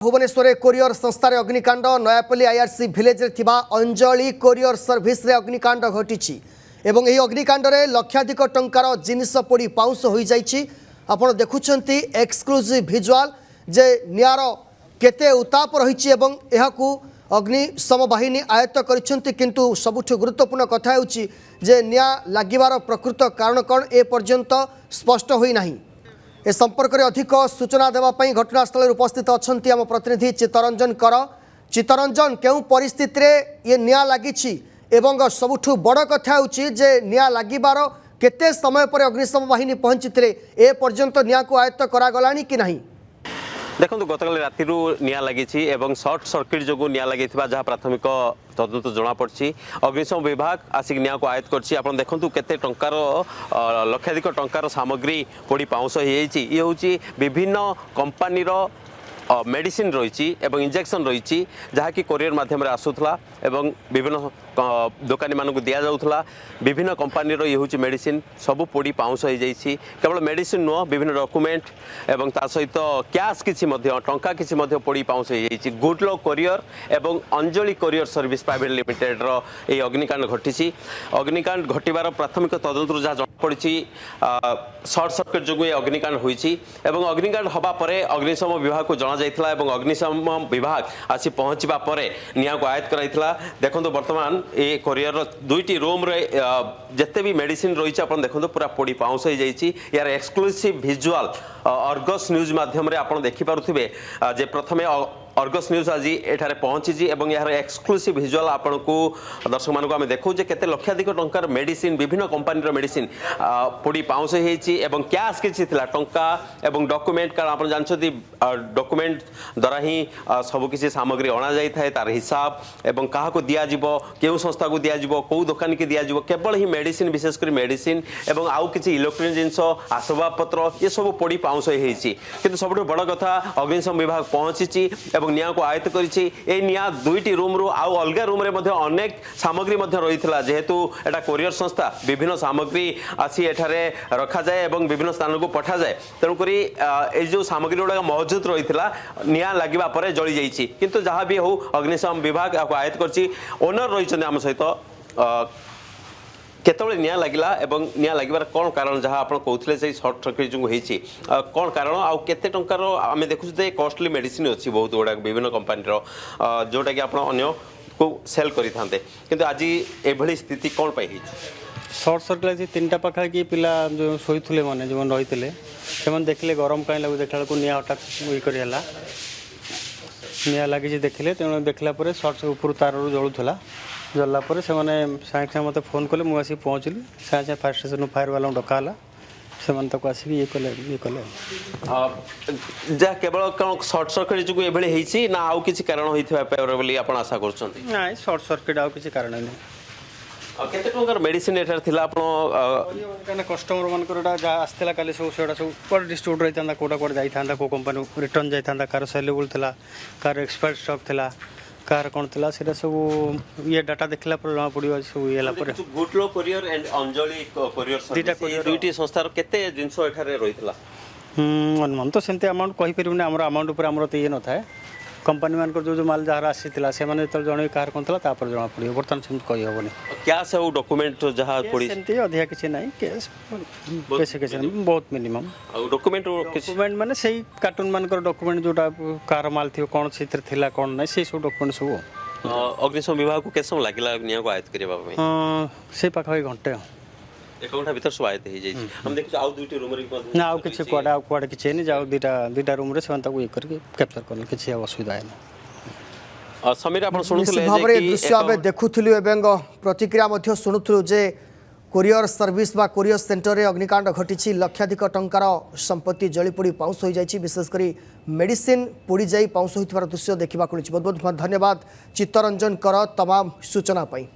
Bhubaneswar courier संस्थार अग्निकांड Nayapalli IRC village Anjali courier service रे अग्निकांड घटी एवं यही अग्निकांड रे लक्षाधिक टंकार जिनिस पोड़ी पाउंस हो जाइए। आपण देखुंत एक्सक्लूसिव भिजुआल जे नियार केते उताप रही अग्निशम बाहिनी आयत्त करिसेंती किंतु सबुठ गुरुत्वपूर्ण कथा होची जे निया लागिबार प्रकृत कारण कौन ए पर्यंत स्पष्ट होई नाही। ए संपर्क में अधिक सूचना देवाई घटनास्थल उपस्थित अच्छा आम प्रतिनिधि चित्तरंजन कर। चित्तरंजन केउ परिस्थिति रे ये निया लागिछि एवं सबुठ बड़ कथा होछि जे निया लागिबार केते समय पर अग्निशम बाहिनी पहुंची ए पर्यंत निया को आयत्त करागलानी कि नहीं? देखो गतकाल राति निया लगी सर्ट सर्किट जो निया लगी जहाँ प्राथमिक तदंत जना पड़ी अग्निशम विभाग आसिक निया को आयत्त कर देखु केते टंकार लक्षाधिक टंकार सामग्री पोड़ी पाउंस हो ये हूँ विभिन्न कंपानी मेडिसिन रही इंजेक्शन रही जहाँकि कोरियर मध्यम आसूला विभिन्न दुकानी मानक दि जाऊला विभिन्न कंपानी ये हूँ मेडिसिन सब पोड़ी पाउंस हो जाइए। केवल मेडिसिन नुह विभिन्न डॉक्यूमेंट एवं ता सहित कैश किसी टंका किसी पोड़ी पाउंस हो जाइए। गुडलक कोरियर एवं Anjali courier service private limited ये अग्निकांड घटी अग्निकांड घटवार प्राथमिक तदंत जहाँ जमापड़ी सर्ट सर्किट जो ये अग्निकांड होती अग्निकांड हवापर अग्निशम विभाग को जना जाइथिला एवं अग्निशम विभाग आसी पहुँचवा पर निया को आयत्त कराइथिला। देखो वर्तमान ये कोरियर दुईटी रूम रे जिते भी मेडिसिन रही है देखो पूरा पोड़ी पाउंस हो जाइए। यार एक्सक्लूसिव भिजुआल अर्गस न्यूज माध्यम आप देखिपे जे प्रथमे अर्गस न्यूज आज एठारे पहुंची एवं यार एक्सक्लूसिव भिजुआल आपन को दर्शक मानक आम देखो जे केते लक्षाधिक टंकार मेडिसिन विभिन्न कंपानी मेडिसिन पोड़ी पाउंस होती एवं कैश किसी टंका एवं डॉक्यूमेंट कारण आप जानते डॉक्यूमेंट द्वारा ही सबकिछि सामग्री अणा जाए तार हिसाब एवं क्या दिज्व केउ संस्था को दिज्व कौ दुकान की दिज्व केवल ही मेडिसिन विशेषकर मेडिसिन एवं आउ किछि इलेक्ट्रोनिक जिनस आसबाबपत्र ये सब पोड़ी पाउंस होती किंतु सबुठ बड़ कथा अग्निशम विभाग पहुंची एवं निया को आयत्त करिछि। ए निया दुईटी रूम रु आउ अलगा रूम रे मध्ये अनेक सामग्री मध्ये रहितला जेहेतु एटा कोरियर संस्था विभिन्न सामग्री आसी एठारे रखा जाए एवं विभिन्न स्थान को पठा जाए तेणुक ए जो सामग्री गुड़ा मौजूद रहितला निया लागिबा परे जळी जाइछि किंतु जहाँ भी हो अग्निशम विभाग आपको आयत्त करछि। ओनर रहिछन आम सहित केतबले निया लागिला एवं निया लागिबार कौन कारण जहाँ आप कहते से सर्ट सर्किट जो होती कौन कारण आउ केते टंकार आम देखुँ कॉस्टली मेडिसिन अच्छी बहुत गुड़ा विभिन्न कंपानी जोटा कि आप को सेल करते किंतु आज एभली स्थिति कौन पाई सर्ट सर्किट तीन टा पाखा कि पिला जो शोते मैंने जो रही से देखले गरम कहीं लगू देखला को निया हठात ये करला निया लगी देखले तेणु देखला सर्ट ऊपर तार जलूला जल्ला पर से सागे सागे मत फोन कले मुझे पहुँचली सागे फायर स्टेशन फायर वाला डकाला से आसिक ये कले जहाँ केवल कौन सर्ट सर्किट जो ये ना आउ किसी कारण होता आशा कर सर्ट सर्किट आउ किसी कारण नहीं केते टंकार मेडिसिन एठार थिला आपण कस्टमर मानकर जहाँ आसला काली सब से सब डिस्ट्रीब्यूट रही था कौटा कौटे जाता को कंपानी रिटर्न जाता कार सेलेबल था कार एक्सपायर स्टॉक था कार कौन था से सब ये डाटा देखला पर जना पड़ो सब ये good luck courier and Anjali courier service दुईटी संस्थार केते जिंस एठारे रहितला अनुमान तो सेमती अमाउंट कहि परिबने हमर अमाउंट ऊपर हमर तो ये न थाए कंपानी मान जो माल जहाँ आसीला से जन कार कौन था जना पड़ो बर्तमान सेमती कही हेनी क्या सब डॉक्यूमेंट जहाँ पड़ी सेमती अधिका किसी ना कैश पैसे किसी बहुत मिनिमम डॉक्यूमेंट माने से कार्टून मान डॉक्यूमेंट जोटा कार माल थी कौन से कौन ना से सब डॉक्यूमेंट सब अग्निशम विभाग को कैसे लगे निया को आयत्त करने से पाखापाखि घंटे एक घंटा भीतर सब आयत्त हो जाए हम देखो आउ दुईटी रूम रे ना आउ किसी कुआडे किसी नहीं जाओ दुईटा रूम रे से ये करके कैप्चर करने किसी असुविधा है। समीर आप शुणुले दृश्य आम देखुलु एवं प्रतिक्रिया शुणुलु जे कोरियर सर्विस बा कोरियर सेंटर रे अग्निकांड घटी लक्षाधिक टंकार संपत्ति जलीपोड़ी पाउंस हो जाए विशेषकर मेडिसिन पोड़ी जाई पाउंस होइथिबार दृश्य देखा बहुत बहुत धन्यवाद चित्तरंजन कर तमाम सूचना पाई।